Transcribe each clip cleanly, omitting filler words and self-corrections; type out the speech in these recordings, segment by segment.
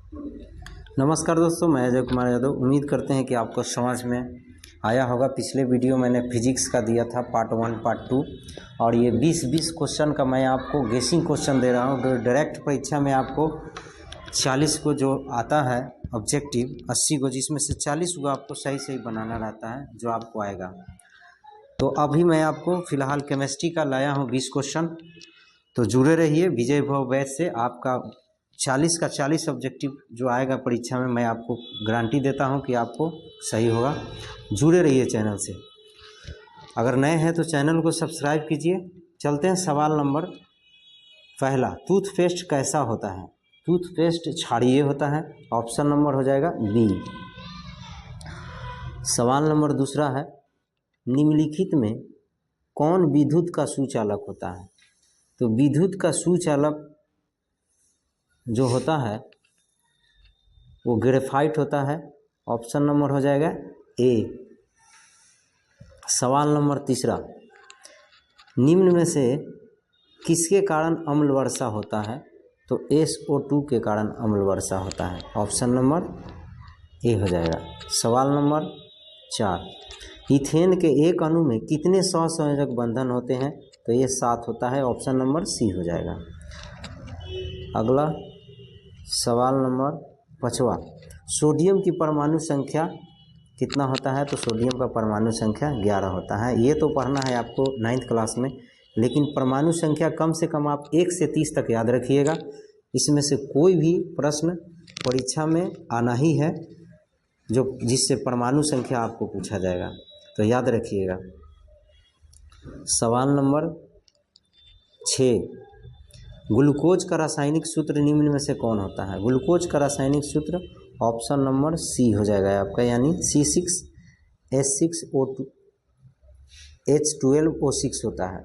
नमस्कार दोस्तों, मैं अजय कुमार यादव। उम्मीद करते हैं कि आपको समझ में आया होगा। पिछले वीडियो मैंने फिजिक्स का दिया था पार्ट 1 पार्ट 2, और ये 20 क्वेश्चन का मैं आपको गेसिंग क्वेश्चन दे रहा हूँ। डायरेक्ट परीक्षा में आपको 40 को जो आता है ऑब्जेक्टिव, 80 को, जिसमें से 40 को आपको सही सही बनाना रहता है जो आपको आएगा। तो अभी मैं आपको फ़िलहाल केमिस्ट्री का लाया हूँ 20 क्वेश्चन, तो जुड़े रहिए। विजय भव बैच से आपका 40 का 40 ऑब्जेक्टिव जो आएगा परीक्षा में, मैं आपको गारंटी देता हूं कि आपको सही होगा। जुड़े रहिए चैनल से। अगर नए हैं तो चैनल को सब्सक्राइब कीजिए। चलते हैं सवाल नंबर पहला। टूथपेस्ट कैसा होता है? टूथपेस्ट क्षारीय होता है। ऑप्शन नंबर हो जाएगा बी। सवाल नंबर दूसरा है, निम्नलिखित में कौन विद्युत का सुचालक होता है? तो विद्युत का सुचालक जो होता है वो ग्रेफाइट होता है। ऑप्शन नंबर हो जाएगा ए। सवाल नंबर तीसरा, निम्न में से किसके कारण अम्ल वर्षा होता है? तो SO2 के कारण अम्ल वर्षा होता है। ऑप्शन नंबर ए हो जाएगा। सवाल नंबर 4, इथेन के एक अणु में कितने सहसंयोजक बंधन होते हैं? तो ये 7 होता है। ऑप्शन नंबर सी हो जाएगा। अगला सवाल नंबर 5वां, सोडियम की परमाणु संख्या कितना होता है? तो सोडियम का परमाणु संख्या 11 होता है। ये तो पढ़ना है आपको 9th क्लास में, लेकिन परमाणु संख्या कम से कम आप 1 से 30 तक याद रखिएगा। इसमें से कोई भी प्रश्न परीक्षा में आना ही है जो जिससे परमाणु संख्या आपको पूछा जाएगा, तो याद रखिएगा। सवाल नंबर 6, ग्लूकोज का रासायनिक सूत्र निम्न में से कौन होता है? ग्लूकोज का रासायनिक सूत्र ऑप्शन नंबर सी हो जाएगा आपका, यानी C6H12O6 होता है।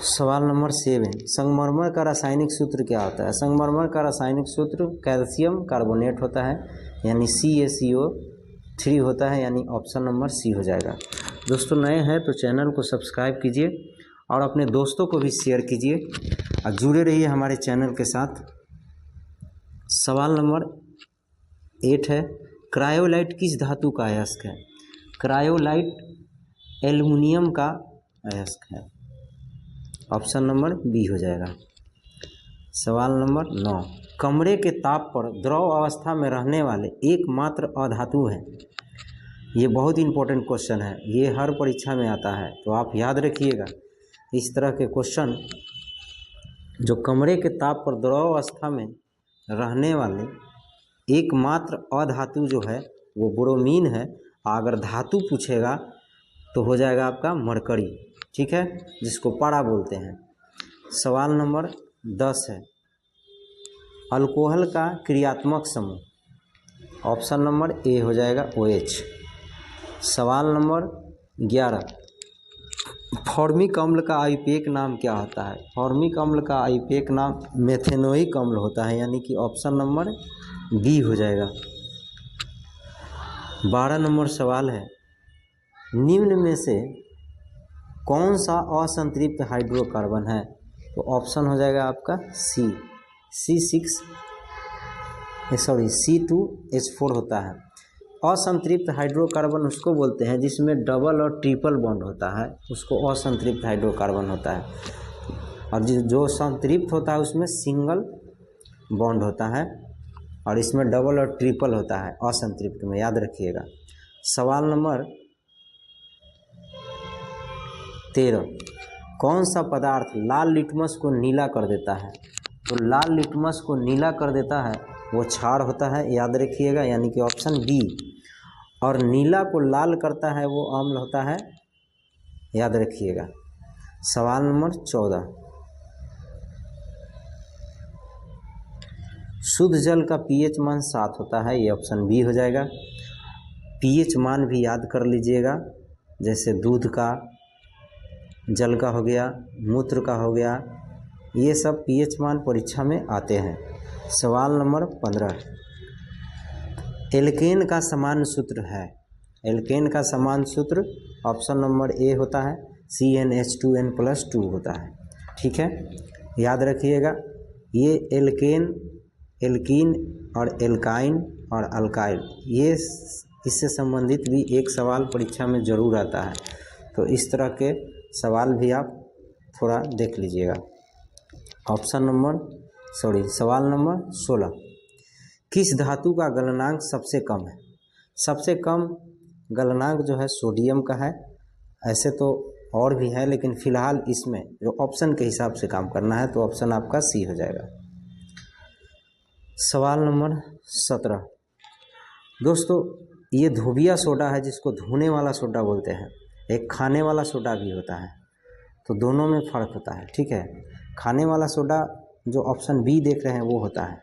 सवाल नंबर 7, संगमरमर का रासायनिक सूत्र क्या होता है? संगमरमर का रासायनिक सूत्र कैल्शियम कार्बोनेट होता है, यानी CaCO3 होता है, यानी ऑप्शन नंबर सी हो जाएगा। दोस्तों नए हैं तो चैनल को सब्सक्राइब कीजिए और अपने दोस्तों को भी शेयर कीजिए और जुड़े रहिए हमारे चैनल के साथ। सवाल नंबर 8 है, क्रायोलाइट किस धातु का अयस्क है? क्रायोलाइट एल्युमिनियम का अयस्क है। ऑप्शन नंबर बी हो जाएगा। सवाल नंबर 9, कमरे के ताप पर द्रव अवस्था में रहने वाले एकमात्र अधातु है। ये बहुत इंपॉर्टेंट क्वेश्चन है, ये हर परीक्षा में आता है, तो आप याद रखिएगा। इस तरह के क्वेश्चन जो कमरे के ताप पर द्रव अवस्था में रहने वाले एकमात्र अधातु जो है वो ब्रोमीन है। अगर धातु पूछेगा तो हो जाएगा आपका मरकरी, ठीक है, जिसको पारा बोलते हैं। सवाल नंबर 10 है, अल्कोहल का क्रियात्मक समूह। ऑप्शन नंबर ए हो जाएगा OH। सवाल नंबर 11, फॉर्मिक अम्ल का आयुर्वेदिक नाम क्या होता है? फॉर्मिक अम्ल का आयुर्वेदिक नाम मेथेनोइक अम्ल होता है, यानी कि ऑप्शन नंबर बी हो जाएगा। 12 नंबर सवाल है, निम्न में से कौन सा असंतृप्त हाइड्रोकार्बन है? तो ऑप्शन हो जाएगा आपका C2H4 होता है। असंतृप्त हाइड्रोकार्बन उसको बोलते हैं जिसमें डबल और ट्रिपल बॉन्ड होता है, उसको असंतृप्त हाइड्रोकार्बन होता है। और जो संतृप्त होता है उसमें सिंगल बॉन्ड होता है, और इसमें डबल और ट्रिपल होता है असंतृप्त में, याद रखिएगा। सवाल नंबर 13, कौन सा पदार्थ लाल लिटमस को नीला कर देता है? तो लाल लिटमस को नीला कर देता है वो क्षार होता है, याद रखिएगा, यानी कि ऑप्शन बी। और नीला को लाल करता है वो अम्ल होता है, याद रखिएगा। सवाल नंबर 14, शुद्ध जल का pH मान 7 होता है, ये ऑप्शन बी हो जाएगा। pH मान भी याद कर लीजिएगा, जैसे दूध का, जल का हो गया, मूत्र का हो गया, ये सब pH मान परीक्षा में आते हैं। सवाल नंबर 15, एल्केन का समान सूत्र है। एल्केन का समान सूत्र ऑप्शन नंबर ए होता है, CnH2n+2 होता है, ठीक है, याद रखिएगा। ये एल्केन एल्कीन और एल्काइन और अल्काइल, ये इससे संबंधित भी एक सवाल परीक्षा में ज़रूर आता है। तो इस तरह के सवाल भी आप थोड़ा देख लीजिएगा। सवाल नंबर 16, किस धातु का गलनांक सबसे कम है? सबसे कम गलनांक जो है सोडियम का है। ऐसे तो और भी है, लेकिन फिलहाल इसमें जो ऑप्शन के हिसाब से काम करना है तो ऑप्शन आपका सी हो जाएगा। सवाल नंबर 17, दोस्तों ये धोबिया सोडा है जिसको धोने वाला सोडा बोलते हैं, एक खाने वाला सोडा भी होता है, तो दोनों में फ़र्क होता है। ठीक है, खाने वाला सोडा जो ऑप्शन बी देख रहे हैं वो होता है।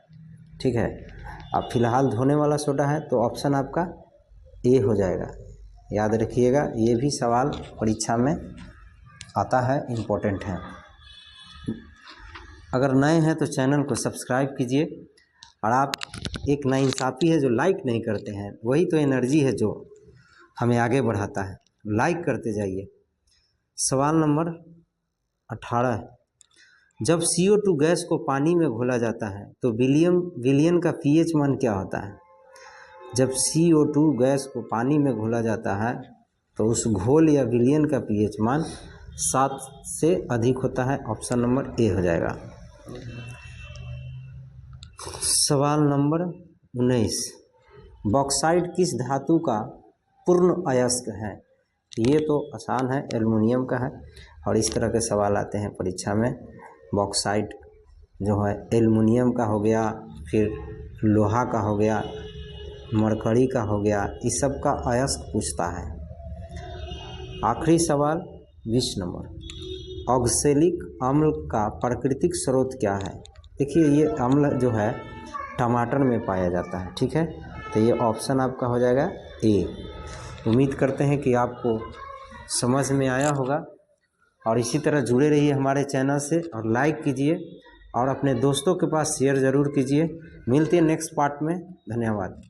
ठीक है, अब फिलहाल धोने वाला सोडा है तो ऑप्शन आपका ए हो जाएगा। याद रखिएगा, ये भी सवाल परीक्षा में आता है, इम्पोर्टेंट है। अगर नए हैं तो चैनल को सब्सक्राइब कीजिए। और आप एक नाइंसाफ़ी है जो लाइक नहीं करते हैं, वही तो एनर्जी है जो हमें आगे बढ़ाता है। लाइक करते जाइए। सवाल नंबर 18, जब CO2 गैस को पानी में घोला जाता है तो विलयन का pH मान क्या होता है? जब CO2 गैस को पानी में घोला जाता है तो उस घोल या विलयन का pH मान 7 से अधिक होता है। ऑप्शन नंबर ए हो जाएगा। सवाल नंबर 19, बॉक्साइट किस धातु का पूर्ण अयस्क है? ये तो आसान है, एल्युमिनियम का है। और इस तरह के सवाल आते हैं परीक्षा में। बॉक्साइट जो है एल्युमिनियम का हो गया, फिर लोहा का हो गया, मरकरी का हो गया, इस सब का अयस्क पूछता है। आखिरी सवाल 20 नंबर, ऑक्सैलिक अम्ल का प्राकृतिक स्रोत क्या है? देखिए ये अम्ल जो है टमाटर में पाया जाता है। ठीक है, तो ये ऑप्शन आपका हो जाएगा ए। उम्मीद करते हैं कि आपको समझ में आया होगा, और इसी तरह जुड़े रहिए हमारे चैनल से और लाइक कीजिए और अपने दोस्तों के पास शेयर ज़रूर कीजिए। मिलते हैं नेक्स्ट पार्ट में। धन्यवाद।